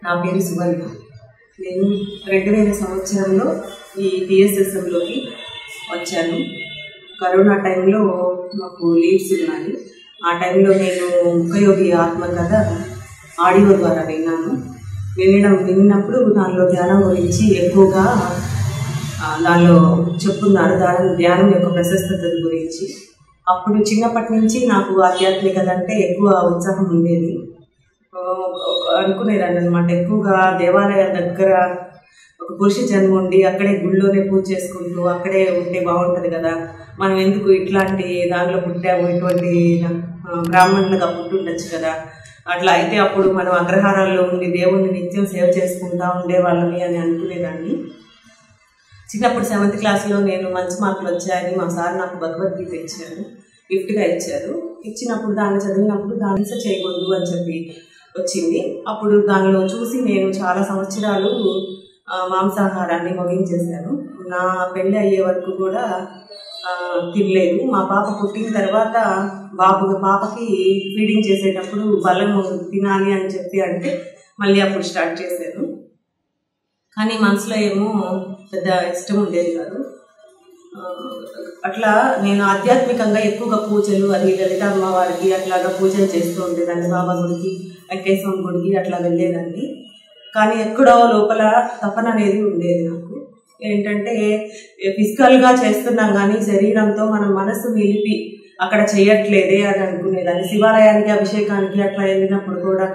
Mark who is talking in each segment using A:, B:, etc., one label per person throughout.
A: నా పేరు సువర్ణ. నేను 2000 సంవత్సరంలో ఈ టీఎస్ఎస్ఎంలోకి వచ్చాను. కరోనా టైంలో మాకు లీవ్స్ ఉన్నాయి. ఆ టైంలో నేను ముఖయోగి ఆత్మకథ ఆడియో ద్వారా విన్నప్పుడు దానిలో ధ్యానం గురించి ఎక్కువగా దానిలో చెప్తున్నారు, ధ్యానం యొక్క ప్రశస్తత గురించి. అప్పుడు చిన్నప్పటి నుంచి నాకు ఆధ్యాత్మికత అంటే ఎక్కువ ఉత్సాహం ఉండేది. అనుకునేదాన్ని అనమాట, ఎక్కువగా దేవాలయాల దగ్గర ఒక పురుష జన్మ ఉండి అక్కడే గుళ్ళోనే పూజ చేసుకుంటూ అక్కడే ఉంటే బాగుంటుంది కదా, మనం ఎందుకు ఇట్లాంటి దానిలో పుట్టాము, ఇటువంటి బ్రాహ్మణులుగా పుట్టుండొచ్చు కదా, అట్లా అయితే అప్పుడు మనం అగ్రహారాల్లో ఉండి దేవుణ్ణి నిత్యం సేవ చేసుకుంటూ ఉండేవాళ్ళని అని అనుకునేదాన్ని. చిన్నప్పుడు 7th క్లాస్లో నేను మంచి మార్కులు వచ్చాయని మా సార్ నాకు భగవద్గీత ఇచ్చారు, గిఫ్ట్గా ఇచ్చారు. ఇచ్చినప్పుడు దాన్ని చదివినప్పుడు దాన్ని చేయకూడదు అని చెప్పి వచ్చింది. అప్పుడు దానిలో చూసి నేను చాలా సంవత్సరాలు మాంసాహారాన్ని ముగించేశాను. నా పెళ్ళి అయ్యే వరకు కూడా తినలేదు. మా పాప పుట్టిన తర్వాత పాపకి ఫీడింగ్ చేసేటప్పుడు బలం తినాలి అని చెప్పి అంటే మళ్ళీ అప్పుడు స్టార్ట్ చేశాను. కానీ మనసులో ఏమో పెద్ద ఇష్టం ఉండేది కాదు. అట్లా నేను ఆధ్యాత్మికంగా ఎక్కువగా పూజలు, అది లలిత అమ్మవారికి అట్లాగా పూజలు చేస్తూ ఉండేదాన్ని. బాబా గుడికి, వెంకటేశ్వర గుడికి అట్లా వెళ్ళేదాన్ని. కానీ ఎక్కడో లోపల తపన అనేది ఉండేది నాకు. ఏంటంటే ఫిజికల్గా చేస్తున్నాం కానీ శరీరంతో మనం మనసు నిలిపి అక్కడ చేయట్లేదే అని అనుకునేదాన్ని. శివాలయానికి అభిషేకానికి అట్లా వెళ్ళినప్పుడు కూడా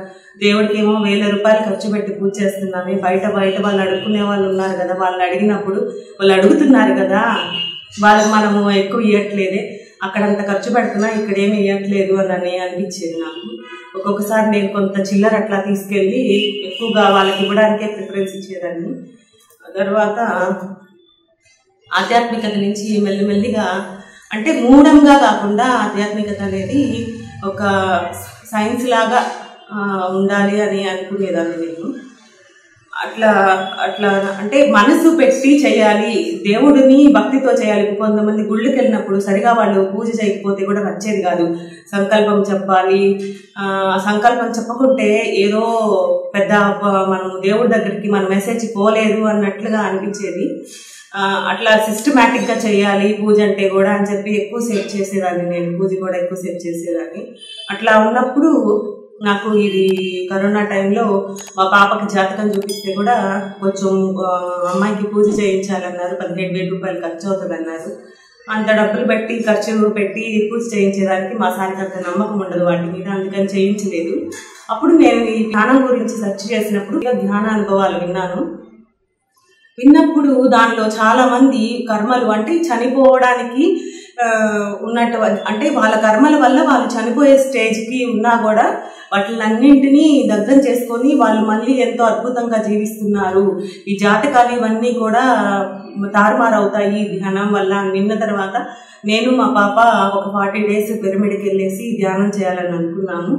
A: దేవుడికి ఏమో 1000 రూపాయలు ఖర్చు పెట్టి పూజ చేస్తున్నామే, బయట వాళ్ళు అడుక్కునే వాళ్ళు ఉన్నారు కదా, వాళ్ళని అడిగినప్పుడు వాళ్ళు అడుగుతున్నారు కదా, వాళ్ళకి మనము ఎక్కువ ఇవ్వట్లేదే, అక్కడంత ఖర్చు పెడుతున్నా ఇక్కడేమి ఇవ్వట్లేదు అని అనిపించేది నాకు. ఒక్కొక్కసారి నేను కొంత చిల్లర అట్లా తీసుకెళ్ళి ఎక్కువగా వాళ్ళకి ఇవ్వడానికే ప్రిఫరెన్స్ ఇచ్చేదాన్ని. తర్వాత ఆధ్యాత్మికత నుంచి మెల్లిమెల్లిగా, అంటే మూఢంగా కాకుండా ఆధ్యాత్మికత అనేది ఒక సైన్స్ లాగా ఉండాలి అని అనుకునేదాన్ని నేను. అట్లా అంటే మనసు పెట్టి చేయాలి, దేవుడిని భక్తితో చేయాలి. కొంతమంది గుళ్ళకి వెళ్ళినప్పుడు సరిగా వాళ్ళు పూజ చేయకపోతే కూడా వచ్చేది కాదు. సంకల్పం చెప్పాలి, సంకల్పం చెప్పకుంటే ఏదో పెద్ద మనం దేవుడి దగ్గరికి మన మెసేజ్ పోలేదు అన్నట్లుగా అనిపించేది. అట్లా సిస్టమేటిక్గా చేయాలి పూజ అంటే కూడా అని చెప్పి ఎక్కువసేపు చేసేదాన్ని. నేను పూజ కూడా ఎక్కువసేపు చేసేదాన్ని. అట్లా ఉన్నప్పుడు నాకు ఇది కరోనా టైంలో మా పాపకి జాతకం చూపిస్తే కూడా కొంచెం అమ్మాయికి పూజ చేయించాలన్నారు. 17,000 రూపాయలు ఖర్చు అవుతుంది అన్నారు. అంత డబ్బులు పెట్టి ఖర్చు పెట్టి పూజ చేయించేదానికి మా సారికి అంత నమ్మకం ఉండదు వాటి మీద, అందుకని చేయించలేదు. అప్పుడు నేను ఈ ధ్యానం గురించి సెర్చ్ చేసినప్పుడు ధ్యాన అనుభవాలు విన్నప్పుడు దానిలో చాలా మంది కర్మలు, అంటే చనిపోవడానికి ఉన్నట్టు, అంటే వాళ్ళ కర్మల వల్ల వాళ్ళు చనిపోయే స్టేజ్కి ఉన్నా కూడా వాటిలన్నింటినీ దగ్ధం చేసుకొని వాళ్ళు మళ్ళీ ఎంతో అద్భుతంగా జీవిస్తున్నారు. ఈ జాతకాలు ఇవన్నీ కూడా తారుమారవుతాయి ధ్యానం వల్ల విన్న తర్వాత నేను మా పాప ఒక 40 డేస్ పిరమిడ్కి వెళ్ళేసి ధ్యానం చేయాలని అనుకున్నాము.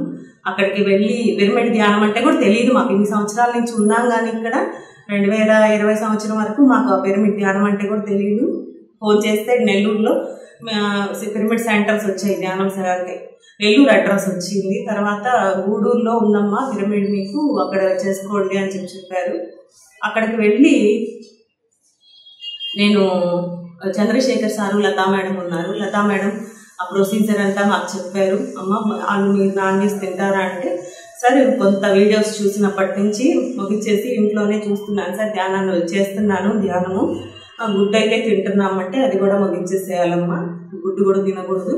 A: అక్కడికి వెళ్ళి పిరమిడ్ ధ్యానం అంటే కూడా తెలియదు మాకు. ఇన్ని సంవత్సరాల నుంచి ఉన్నాం కానీ ఇక్కడ 2020 సంవత్సరం వరకు మాకు ఆ పిరమిడ్ ధ్యానం అంటే కూడా తెలియదు. ఫోన్ చేస్తే నెల్లూరులో పిరమిడ్ సెంటర్స్ వచ్చాయి, ధ్యానం అంటే నెల్లూరు అడ్రస్ వచ్చింది. తర్వాత గూడూరులో ఉందమ్మా పిరమిడ్, మీకు అక్కడ చేసుకోండి అని చెప్పారు. అక్కడికి వెళ్ళి నేను చంద్రశేఖర్ సారు, లతా మేడం ఉన్నారు. లతా మేడం ఆ ప్రొసీజర్ అంతా మాకు చెప్పారు. అమ్మ వాళ్ళు మీరు నాన్ వెజ్ తింటారా అంటే సరే, కొంత వీడియోస్ చూసినప్పటి నుంచి ముగించేసి ఇంట్లోనే చూస్తున్నాను సార్, ధ్యానాన్ని చేస్తున్నాను, ధ్యానము గుడ్డు అయితే తింటున్నామంటే అది కూడా ముగించేసేయాలమ్మా, గుడ్డు కూడా తినకూడదు,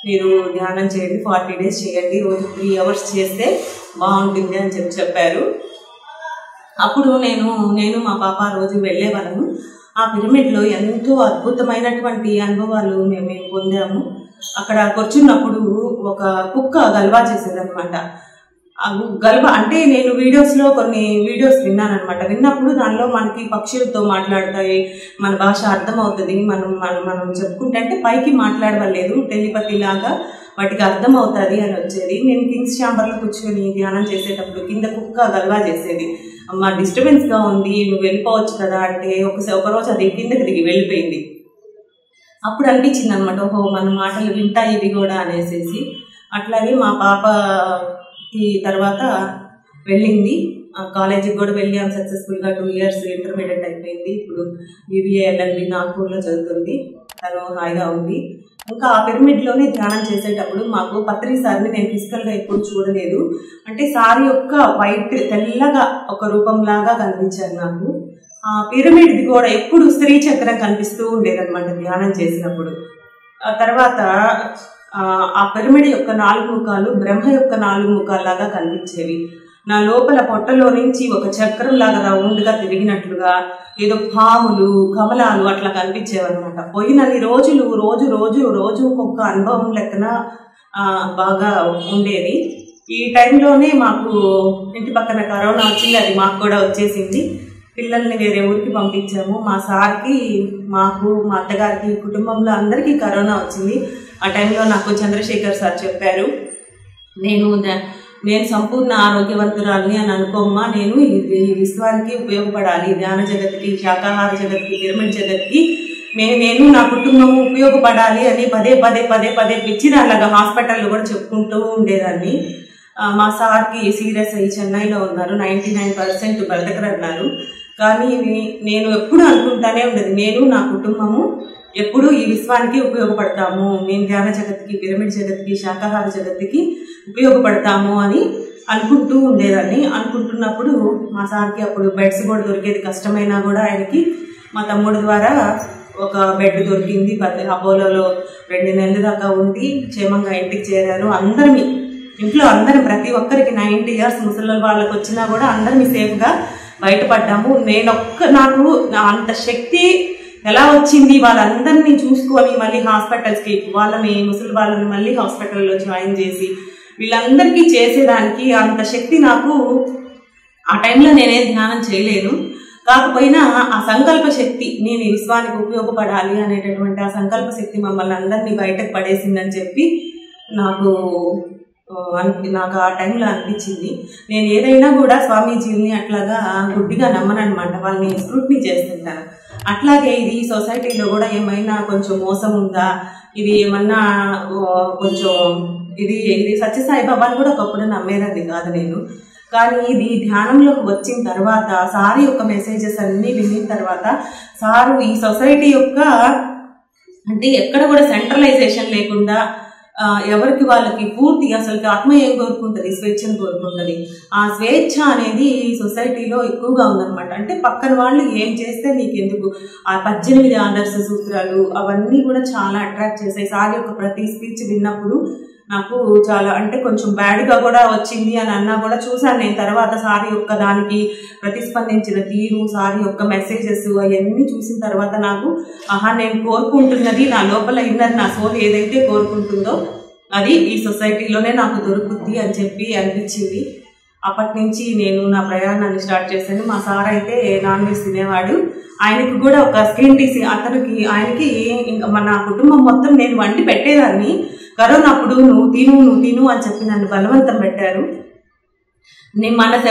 A: మీరు ధ్యానం చేయండి, 40 డేస్ చేయండి, రోజు 3 అవర్స్ చేస్తే బాగుంటుంది అని చెప్పారు. అప్పుడు నేను మా పాప రోజు వెళ్ళేవాళ్ళము. ఆ పిరమిడ్లో ఎంతో అద్భుతమైనటువంటి అనుభవాలు మేము పొందాము. అక్కడ కూర్చున్నప్పుడు ఒక కుక్క గల్వా చేసేదనమాట. గల్వ అంటే నేను వీడియోస్లో కొన్ని వీడియోస్ విన్నానమాట. విన్నప్పుడు దానిలో మనకి పక్షులతో మాట్లాడతాయి, మన భాష అర్థమవుతుంది, మనం చెప్పుకుంటే అంటే పైకి మాట్లాడవలేదు, టెలిపతి లాగా వాటికి అర్థమవుతుంది అని వచ్చేది. నేను కింగ్స్ ఛాంబర్లో కూర్చొని ధ్యానం చేసేటప్పుడు కింద కుక్క గల్వా చేసేది. అమ్మ డిస్టర్బెన్స్గా ఉంది, నువ్వు వెళ్ళిపోవచ్చు కదా అంటే ఒకరోజు అది కిందకి దిగి వెళ్ళిపోయింది. అప్పుడు అనిపించింది అనమాట, ఓహో మన మాటలు వింటాయి ఇవి కూడా అనేసి. అట్లాగే మా పాపకి తర్వాత వెళ్ళింది. కాలేజీకి కూడా వెళ్ళాం సక్సెస్ఫుల్గా. 2 years ఇంటర్మీడియట్ అయిపోయింది. ఇప్పుడు BBA LLB నాగ్పూర్లో చదువుతుంది. తను హాయిగా ఉంది. ఇంకా ఆ పిరమిడ్లోనే ధ్యానం చేసేటప్పుడు మాకు పత్రి సార్ని నేను ఫిజికల్గా ఎప్పుడు చూడలేదు. అంటే సార్ యొక్క వైట్ తెల్లగా ఒక రూపంలాగా కనిపించారు నాకు. ఆ పిరమిడ్ది కూడా ఎప్పుడు స్త్రీ చక్రం కనిపిస్తూ ఉండేదన్నమాట ధ్యానం చేసినప్పుడు. ఆ తర్వాత ఆ పిరమిడ్ యొక్క 4 ముఖాలు బ్రహ్మ యొక్క 4 ముఖాల్లాగా కనిపించేవి. నా లోపల పొట్టలో నుంచి ఒక చక్రం లాగా రౌండ్గా తిరిగినట్లుగా ఏదో పాములు కమలాలు అట్లా కనిపించేవన్నమాట. పోయినన్ని రోజులు రోజు ఒక్కొక్క అనుభవం లెక్కన బాగా ఉండేది. ఈ టైంలోనే మాకు ఇంటి పక్కన కరోనా వచ్చింది. అది మాకు కూడా వచ్చేసింది. పిల్లల్ని వేరే ఊరికి పంపించాము. మా సార్కి, మాకు, మా అత్తగారికి, కుటుంబంలో అందరికీ కరోనా వచ్చింది. ఆ టైంలో నాకు చంద్రశేఖర్ సార్ చెప్పారు, నేను సంపూర్ణ ఆరోగ్యవంతురాలని అని అనుకోమ్మా, నేను ఈ విశ్వానికి ఉపయోగపడాలి, ధ్యాన జగత్కి, శాకాహార జగత్కి, పిరమిడ్ జగత్కి నేను నా కుటుంబము ఉపయోగపడాలి అని పదే పిచ్చిదానిలాగా హాస్పిటల్లో కూడా చెప్పుకుంటూ ఉండేదాన్ని. మా సార్కి సీరియస్ అయ్యి చెన్నైలో ఉన్నారు. 99% బ్రతకరన్నారు. కానీ నేను ఎప్పుడు అనుకుంటానే ఉండేది, నేను నా కుటుంబము ఎప్పుడు ఈ విశ్వానికి ఉపయోగపడతాము, మేము ధ్యాన జగత్కి, పిరమిడ్ జగత్కి, శాకాహార జగత్కి ఉపయోగపడతాము అని అనుకుంటూ ఉండేదాన్ని. అనుకుంటున్నప్పుడు మా సార్కి అప్పుడు బెడ్స్ కూడా దొరికేది కష్టమైనా కూడా ఆయనకి మా తమ్ముడు ద్వారా ఒక బెడ్ దొరికింది. అపోలోలో 2 నెలల దాకా ఉండి క్షేమంగా ఇంటికి చేరారు. ఇంట్లో అందరం ప్రతి ఒక్కరికి 90 years ముసలి వాళ్ళకి వచ్చినా కూడా అందరం సేఫ్గా బయటపడ్డాము. నాకు అంత శక్తి ఎలా వచ్చింది, వాళ్ళందరినీ చూసుకొని మళ్ళీ హాస్పిటల్స్కి ముసలి వాళ్ళని మళ్ళీ హాస్పిటల్లో జాయిన్ చేసి వీళ్ళందరికీ చేసేదానికి అంత శక్తి నాకు ఆ టైంలో నేనేం ధ్యానం చేయలేను. కాకపోయినా ఆ సంకల్ప శక్తి, నేను ఈ విశ్వానికి ఉపయోగపడాలి అనేటటువంటి ఆ సంకల్ప శక్తి మమ్మల్ని అందరినీ బయటకు పడేసిందని చెప్పి నాకు ఆ టైంలో అనిపించింది. నేను ఏదైనా కూడా స్వామీజీని అట్లాగా గుడ్డిగా నమ్మనమాట, వాళ్ళని స్క్రూటినీ చేస్తుంటాను. అట్లాగే ఇది సొసైటీలో కూడా ఏమైనా కొంచెం మోసం ఉందా, ఇది ఏమన్నా కొంచెం ఇది సత్యసాయిబాబాని కూడా ఒకప్పుడు నమ్మేదాన్ని కాదు నేను. కానీ ఇది ధ్యానంలోకి వచ్చిన తర్వాత, సార్ యొక్క మెసేజెస్ అన్నీ విన్న తర్వాత, సారు ఈ సొసైటీ యొక్క అంటే ఎక్కడ కూడా సెంట్రలైజేషన్ లేకుండా ఎవరికి వాళ్ళకి పూర్తి అసలు ఆత్మ ఏం కోరుకుంటుంది, స్వేచ్ఛను కోరుకుంటుంది. ఆ స్వేచ్ఛ అనేది సొసైటీలో ఎక్కువగా ఉందన్నమాట. అంటే పక్కన వాళ్ళు ఏం చేస్తే నీకెందుకు, ఆ 18 ఆదర్శ సూత్రాలు అవన్నీ కూడా చాలా అట్రాక్ట్ చేసాయి. సార్ యొక్క ప్రతి స్పీచ్ విన్నప్పుడు నాకు చాలా అంటే కొంచెం బ్యాడ్గా కూడా వచ్చింది అని అన్నా కూడా చూశాను నేను. తర్వాత సార్ యొక్క దానికి ప్రతిస్పందించిన తీరు, సార్ యొక్క మెసేజెస్ అవన్నీ చూసిన తర్వాత నాకు నేను కోరుకుంటున్నది నా లోపల ఇన్నర్ నా సోల్ ఏదైతే కోరుకుంటుందో అది ఈ సొసైటీలోనే నాకు దొరుకుద్ది అని చెప్పి అనిపించింది. అప్పటి నుంచి నేను నా ప్రయాణాన్ని స్టార్ట్ చేశాను. మా సార్ అయితే నాన్ వెజ్ తినేవాడు. ఆయనకి కూడా ఒక స్కిన్ డిసీజ్, ఆయనకి ఇంకా మన కుటుంబం మొత్తం నేను వండి పెట్టేదాన్ని. కరోనా అప్పుడు నువ్వు తిను అని చెప్పి నన్ను బలవంతం పెట్టారు.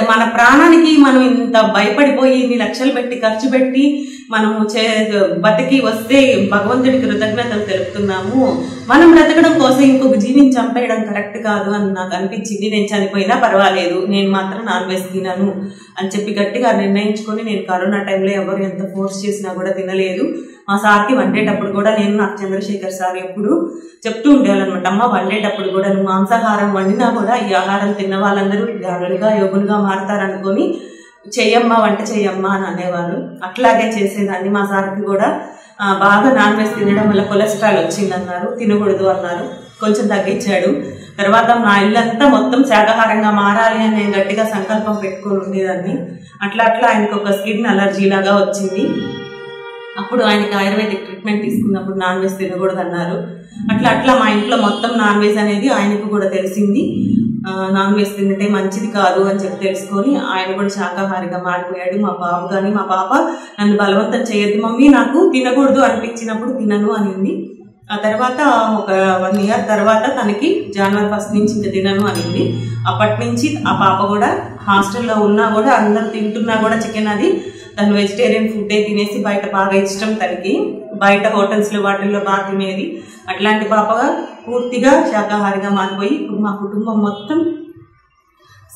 A: మన ప్రాణానికి మనం ఇంత భయపడిపోయి ఇన్ని లక్షలు పెట్టి ఖర్చు పెట్టి మనము బతికి వస్తే భగవంతుడికి కృతజ్ఞతలు తెలుపుతున్నాము. మనం బ్రతకడం కోసం ఇంకొక జీవిని చంపేయడం కరెక్ట్ కాదు అని నాకు అనిపించింది. నేను చనిపోయినా పర్వాలేదు, నేను మాత్రం నాన్ వెజ్ తినను అని చెప్పి గట్టిగా నిర్ణయించుకొని నేను కరోనా టైంలో ఎవరు ఎంత ఫోర్స్ చేసినా కూడా తినలేదు. మా సార్కి వండేటప్పుడు కూడా నాకు చంద్రశేఖర్ సార్ ఎప్పుడు చెప్తూ ఉండేవాళ్ళనమాట, అమ్మ వండేటప్పుడు కూడా నువ్వు మాంసాహారం వండినా కూడా ఈ ఆహారం తిన్న వాళ్ళందరూ జ్ఞానులుగా యోగులుగా మారుతారనుకొని వంట చెయ్యమ్మా అని అనేవారు. అట్లాగే చేసేదాన్ని. మా సార్కి కూడా బాగా నాన్ వెజ్ తినడం వల్ల కొలెస్ట్రాల్ వచ్చిందన్నారు, తినకూడదు అన్నారు. కొంచెం తగ్గించాడు. తర్వాత మా ఇల్లంతా మొత్తం శాకాహారంగా మారాలి అని నేను గట్టిగా సంకల్పం పెట్టుకొని ఉండేదాన్ని. అట్లా ఆయనకు ఒక స్కిన్ అలర్జీ లాగా వచ్చింది. అప్పుడు ఆయనకి ఆయుర్వేదిక్ ట్రీట్మెంట్ తీసుకున్నప్పుడు నాన్ వెజ్ తినకూడదు అన్నారు. అట్లా మా ఇంట్లో మొత్తం నాన్ వెజ్ అనేది ఆయనకు కూడా తెలిసింది. నాన్ వెజ్ తింటే మంచిది కాదు అని చెప్పి తెలుసుకొని ఆయన కూడా శాకాహారిగా మారిపోయాడు. మా పాప నన్ను బలవంతం చేయొద్దు మమ్మీ, నాకు తినకూడదు అనిపించినప్పుడు తినను అనింది. ఆ తర్వాత ఒక 1 year తర్వాత తనకి January 1st నుంచి ఇంకా తినను అనింది. అప్పటి నుంచి ఆ పాప కూడా హాస్టల్లో ఉన్నా కూడా అందరూ తింటున్నా కూడా చికెన్ అది తను వెజిటేరియన్ ఫుడ్డే తినేసి బయట బాగా ఇష్టం తనకి, బయట హోటల్స్లో వాటిల్లో బాగా తినేది. అట్లాంటి పాపగా పూర్తిగా శాకాహారిగా మారిపోయి ఇప్పుడు మా కుటుంబం మొత్తం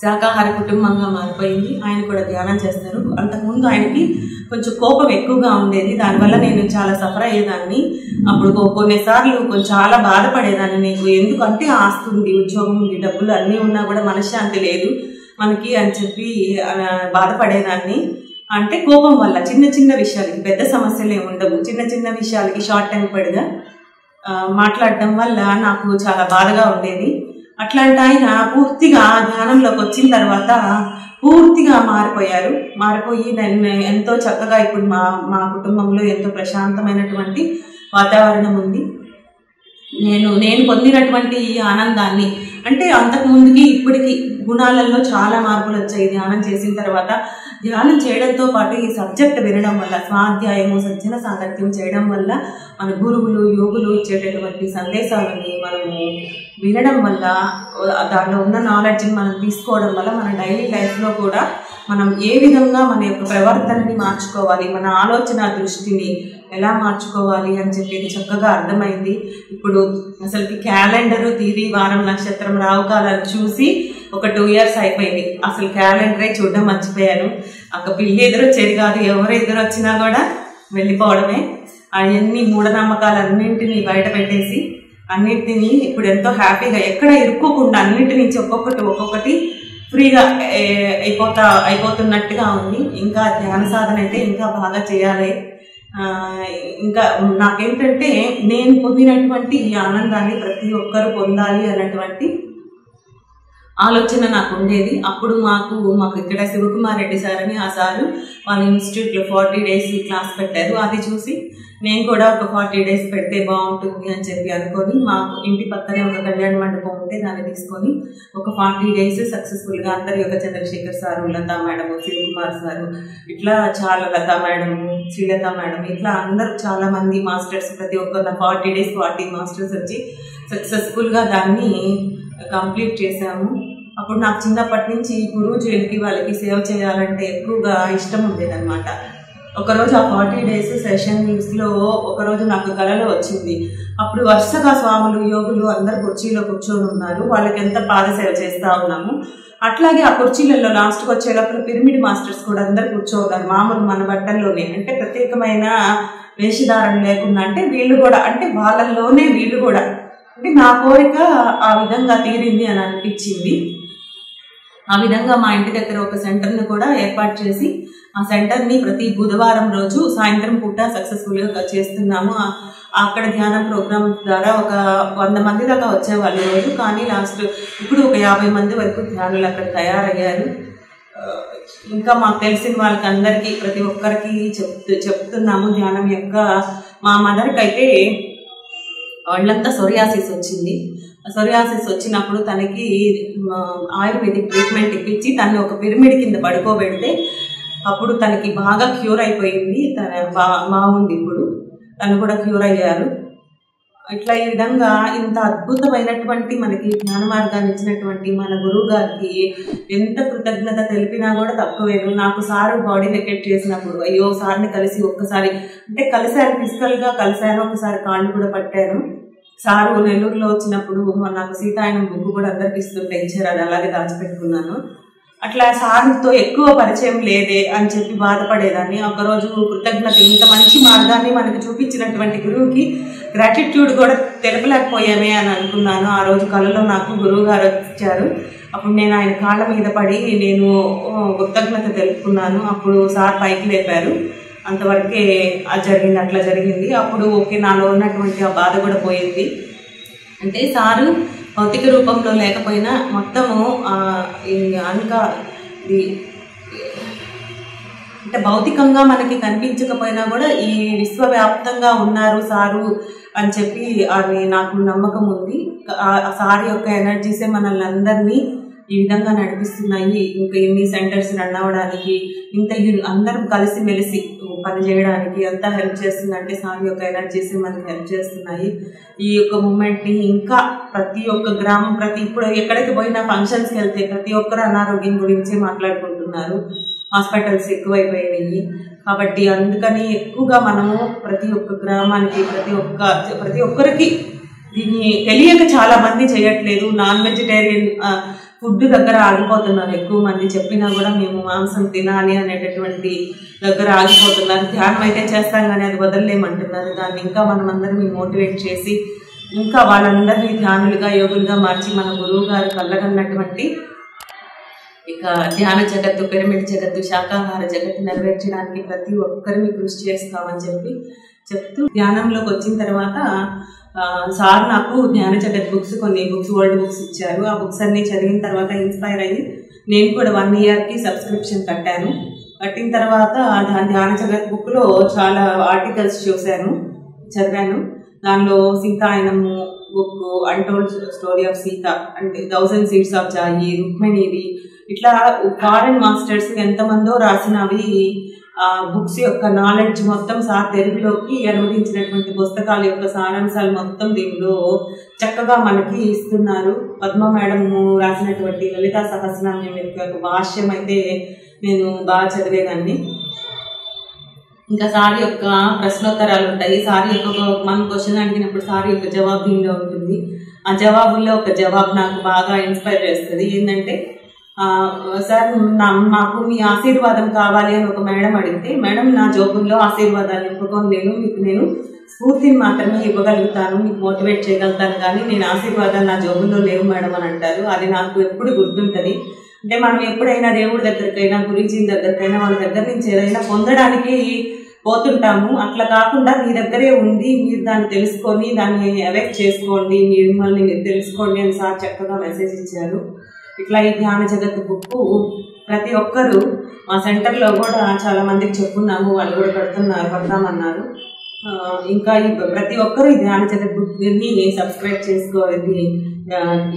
A: శాకాహార కుటుంబంగా మారిపోయింది. ఆయన కూడా ధ్యానం చేస్తారు. అంతకుముందు ఆయనకి కొంచెం కోపం ఎక్కువగా ఉండేది, దానివల్ల నేను చాలా సఫర్ అయ్యేదాన్ని. అప్పుడు కొన్నిసార్లు కొంచెం చాలా బాధపడేదాన్ని. నీకు ఎందుకంటే ఆస్తి ఉంది, ఉద్యోగం ఉంది, డబ్బులు అన్నీ ఉన్నా కూడా మనశ్శాంతి లేదు మనకి అని చెప్పి బాధపడేదాన్ని. అంటే కోపం వల్ల చిన్న చిన్న విషయాలకి, పెద్ద సమస్యలు ఏమి ఉండవు, చిన్న చిన్న విషయాలకి షార్ట్ టెంపర్డ్గా మాట్లాడటం వల్ల నాకు చాలా బాధగా ఉండేది. అట్లాంటి ఆయన పూర్తిగా ధ్యానంలోకి వచ్చిన తర్వాత పూర్తిగా మారిపోయి నేను ఎంతో చక్కగా ఇప్పుడు మా కుటుంబంలో ఎంతో ప్రశాంతమైనటువంటి వాతావరణం ఉంది. నేను పొందినటువంటి ఈ ఆనందాన్ని, అంటే అంతకుముందుకి ఇప్పటికి గుణాలలో చాలా మార్పులు వచ్చాయి ధ్యానం చేసిన తర్వాత. ధ్యానం చేయడంతో పాటు ఈ సబ్జెక్ట్ వినడం వల్ల, స్వాధ్యాయము, సజ్జన సాంగత్యం చేయడం వల్ల మన గురువులు, యోగులు ఇచ్చేటటువంటి సందేశాలని మనము వినడం వల్ల, దాంట్లో ఉన్న నాలెడ్జ్ని మనం తీసుకోవడం వల్ల మన డైలీ లైఫ్లో కూడా మనం ఏ విధంగా మన యొక్క ప్రవర్తనని మార్చుకోవాలి, మన ఆలోచన దృష్టిని ఎలా మార్చుకోవాలి అని చెప్పేది చక్కగా అర్థమైంది. ఇప్పుడు అసలుకి క్యాలెండరు, తేదీ, వారం, నక్షత్రం, రావుకాలాలు చూసి ఒక 2 years అయిపోయింది. అసలు క్యాలెండరే చూడడం మర్చిపోయాను. పిల్లి ఎదురొచ్చేది కాదు, ఎవరు ఎదురొచ్చినా కూడా వెళ్ళిపోవడమే. అవన్నీ మూఢనమ్మకాలన్నింటినీ బయట పెట్టేసి అన్నింటినీ ఇప్పుడు ఎంతో హ్యాపీగా, ఎక్కడ ఇరుక్కోకుండా అన్నింటి నుంచి ఒక్కొక్కటి ఫ్రీగా అయిపోతున్నట్టుగా ఉంది. ఇంకా ధ్యాన సాధన అయితే ఇంకా బాగా చేయాలి. ఇంకా నాకేంటంటే నేను పొందినటువంటి ఈ ఆనందాన్ని ప్రతి ఒక్కరు పొందాలి అన్నటువంటి ఆలోచన నాకు ఉండేది. అప్పుడు మాకు ఇక్కడ శివకుమార్ రెడ్డి సార్ అని ఆ సారు వాళ్ళ ఇన్స్టిట్యూట్లో 40 days క్లాస్ పెట్టారు. అది చూసి నేను కూడా ఒక 40 days పెడితే బాగుంటుంది అని చెప్పి అనుకొని, మాకు ఇంటి పక్కనే ఒక కళ్యాణ మండపం ఉంటే దాన్ని తీసుకొని ఒక 40 days సక్సెస్ఫుల్గా అందరి యొక్క Chandrashekar sir, Lata madam, Shivakumar sir, ఇట్లా చాలా లతా మేడము, శ్రీలత మేడం, ఇట్లా అందరూ చాలా మంది మాస్టర్స్, ప్రతి ఒక్కరు 40 days 40 మాస్టర్స్ వచ్చి సక్సెస్ఫుల్గా దాన్ని కంప్లీట్ చేశాము. అప్పుడు నాకు చిన్నప్పటి నుంచి గురూజీలకి వాళ్ళకి సేవ చేయాలంటే ఎక్కువగా ఇష్టం ఉండేదన్నమాట. ఒకరోజు ఆ 40 days సెషన్స్లో ఒకరోజు నాకు కలలో వచ్చింది. అప్పుడు వరుసగా స్వాములు, యోగులు అందరు కుర్చీలో కూర్చొని ఉన్నారు. వాళ్ళకి ఎంత పాదసేవ చేస్తూ ఉన్నాము. అట్లాగే ఆ కుర్చీలలో లాస్ట్కి వచ్చేటప్పుడు పిరమిడ్ మాస్టర్స్ కూడా అందరు కూర్చోన్నారు. మామూలు మన బట్టల్లోనే, అంటే ప్రత్యేకమైన వేషధారణ లేకుండా, అంటే వీళ్ళు కూడా, అంటే వాళ్ళల్లోనే వీళ్ళు కూడా, అంటే నా కోరిక ఆ విధంగా తీరింది అని అనిపించింది. ఆ విధంగా మా ఇంటి దగ్గర ఒక సెంటర్ని కూడా ఏర్పాటు చేసి ఆ సెంటర్ని ప్రతి బుధవారం రోజు సాయంత్రం పూట సక్సెస్ఫుల్గా చేస్తున్నాము. అక్కడ ధ్యానం ప్రోగ్రామ్ ద్వారా ఒక 100 మంది దాకా వచ్చేవాళ్ళు రోజు. కానీ ఇప్పుడు ఒక 50 మంది వరకు ధ్యానులు అక్కడ తయారయ్యారు. ఇంకా మాకు తెలిసిన వాళ్ళకి అందరికీ, ప్రతి ఒక్కరికి చెప్తున్నాము ధ్యానం యొక్క. మా మదర్కి అయితే వాళ్ళంతా సొరియాసిస్ వచ్చింది. సొరియాసిస్ వచ్చినప్పుడు తనకి ఆయుర్వేదిక్ ట్రీట్మెంట్ ఇప్పించి తను ఒక పిరమిడ్ కింద పడుకోబెడితే అప్పుడు తనకి బాగా క్యూర్ అయిపోయింది. బాగుంది, ఇప్పుడు తను కూడా క్యూర్ అయ్యారు. ఇట్లా ఈ విధంగా ఇంత అద్భుతమైనటువంటి మనకి జ్ఞాన మార్గాన్ని ఇచ్చినటువంటి మన గురువు గారికి ఎంత కృతజ్ఞత తెలిపినా కూడా తక్కువేను. నాకు సారు బాడీ వెకెట్ చేసినప్పుడు అయ్యో సార్ని కలిసి ఒక్కసారి, అంటే కలిశాను, ఫిజికల్గా కలిశాను, ఒకసారి కాళ్ళు కూడా పట్టాను. సారు నెల్లూరులో వచ్చినప్పుడు నాకు సీతాయనం బుక్ కూడా అందరికి ఇస్తుంటే ఇచ్చారు, అది అలాగే దాచిపెట్టుకున్నాను. అట్లా సార్తో ఎక్కువ పరిచయం లేదే అని చెప్పి బాధపడేదాన్ని. ఒకరోజు కృతజ్ఞత, ఇంత మంచి మార్గాన్ని మనకు చూపించినటువంటి గురువుకి గ్రాటిట్యూడ్ కూడా తెలపలేకపోయామే అని అనుకున్నాను. ఆ రోజు కళలో నాకు గురువు గారు వచ్చారు. అప్పుడు నేను ఆయన కాళ్ళ మీద పడి నేను కృతజ్ఞత తెలుపుకున్నాను. అప్పుడు సార్ పైకి లేపారు. అంతవరకే జరిగింది, అట్లా జరిగింది. అప్పుడు ఓకే, నాలో ఉన్నటువంటి ఆ బాధ కూడా పోయింది. అంటే సారు భౌతిక రూపంలో లేకపోయినా మొత్తము అంటే భౌతికంగా మనకి కనిపించకపోయినా కూడా ఈ విశ్వవ్యాప్తంగా ఉన్నారు సారు అని చెప్పి అది నాకు నమ్మకం ఉంది. సార్ యొక్క ఎనర్జీసే మనల్ని అందరినీ ఈ విధంగా నడిపిస్తున్నాయి. ఇంకా ఎన్ని సెంటర్స్ రన్ అవ్వడానికి, ఇంత అందరం కలిసిమెలిసి పని చేయడానికి అంతా హెల్ప్ చేస్తుందంటే సార్ యొక్క ఎనర్జీస్ మనకి హెల్ప్ చేస్తున్నాయి. ఈ యొక్క మూమెంట్ని ఇంకా ప్రతి ఒక్క గ్రామం, ఇప్పుడు ఎక్కడికి పోయినా ఫంక్షన్స్కి వెళ్తే ప్రతి ఒక్కరు అనారోగ్యం గురించే మాట్లాడుకుంటున్నారు. హాస్పిటల్స్ ఎక్కువైపోయినాయి. కాబట్టి అందుకని ఎక్కువగా మనము ప్రతి ఒక్క గ్రామానికి, ప్రతి ఒక్కరికి దీన్ని తెలియక చాలా మంది చేయట్లేదు. నాన్ వెజిటేరియన్ ఫుడ్ దగ్గర ఆగిపోతున్నారు. ఎక్కువ మంది చెప్పినా కూడా మేము మాంసం తినాలి అనేటటువంటి దగ్గర ఆగిపోతున్నారు. ధ్యానం అయితే చేస్తాం కానీ అది వదలలేమంటున్నారు. దాన్ని ఇంకా మనం అందరం మోటివేట్ చేసి ఇంకా వాళ్ళందరినీ ధ్యానులుగా యోగులుగా మార్చి మన గురువు గారు కళ్ళగన్నటువంటి ఇక ధ్యాన జగత్తు, పిరమిడ్ జగత్తు, శాకాహార జగత్తు నెరవేర్చడానికి ప్రతి ఒక్కరిని కృషి చేస్తామని చెప్తూ ధ్యానంలోకి వచ్చిన తర్వాత సార్ నాకు జ్ఞాన జగత్ బుక్స్, కొన్ని బుక్స్, వరల్డ్ బుక్స్ ఇచ్చారు. ఆ బుక్స్ అన్ని చదివిన తర్వాత ఇన్స్పైర్ అయ్యి నేను కూడా 1 yearకి సబ్స్క్రిప్షన్ కట్టాను. కట్టిన తర్వాత ధ్యాన జగత్ బుక్లో చాలా ఆర్టికల్స్ చదివాను. దానిలో సీతాయనము book, untold story of Sita, అంటే 1000 Seeds of Joy, రుక్మిణిది, ఇట్లా ఫారెన్ మాస్టర్స్ ఎంతమందో రాసినవి బుక్స్ యొక్క నాలెడ్జ్ మొత్తం సార్ తెలుగులోకి అనువదించినటువంటి పుస్తకాల యొక్క సారాంశాలు మొత్తం దీనిలో చక్కగా మనకి ఇస్తున్నారు. పద్మ మేడం రాసినటువంటి లలితా సహస్రనామం యొక్క భాష్యం అయితే నేను బాగా చదివేదాన్ని. ఇంకా సార్ యొక్క ప్రశ్నోత్తరాలు ఉంటాయి. సార్ యొక్క మనం క్వశ్చన్ అడిగినప్పుడు సార్ యొక్క జవాబు దీనిలో ఉంటుంది. ఆ జవాబుల్లో ఒక జవాబు నాకు బాగా ఇన్స్పైర్ చేస్తుంది. ఏంటంటే, సార్ మాకు మీ ఆశీర్వాదం కావాలి అని ఒక మేడం అడిగితే, మేడం నా జోబుల్లో ఆశీర్వాదాలు నింపుకోలేను, మీకు నేను స్ఫూర్తిని మాత్రమే ఇవ్వగలుగుతాను, మీకు మోటివేట్ చేయగలుగుతాను, కానీ నేను ఆశీర్వాదాలు నా జోబుల్లో లేవు మేడం అని అంటారు. అది నాకు ఎప్పుడు గుర్తుంటుంది. అంటే మనం ఎప్పుడైనా దేవుడి దగ్గరికైనా, గురుజీ దగ్గరికైనా, వాళ్ళ దగ్గర నుంచి ఏదైనా పొందడానికి పోతుంటాము. అట్లా కాకుండా మీ దగ్గరే ఉంది, మీరు దాన్ని తెలుసుకొని దాన్ని అవేక్ చేసుకోండి, మిమ్మల్ని మీరు తెలుసుకోండి అని సార్ చక్కగా మెసేజ్ ఇచ్చారు. ఇట్లా ఈ ధ్యాన జగత్ బుక్ ప్రతి ఒక్కరూ మా సెంటర్లో కూడా చాలా మందికి చెప్పున్నాము, వాళ్ళు కూడా పెడతామన్నారు. ఇంకా ప్రతి ఒక్కరూ ఈ ధ్యాన జగత్ బుక్ని సబ్స్క్రైబ్ చేసుకోవాలి.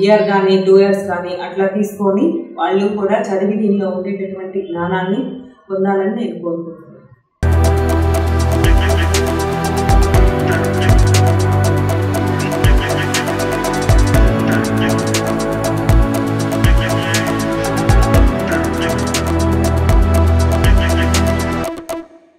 A: ఇయర్ కానీ 2 years కానీ అట్లా తీసుకొని వాళ్ళు కూడా చదివి దీనిలో ఉండేటటువంటి జ్ఞానాన్ని పొందాలని నేను కోరుకుంటున్నాను.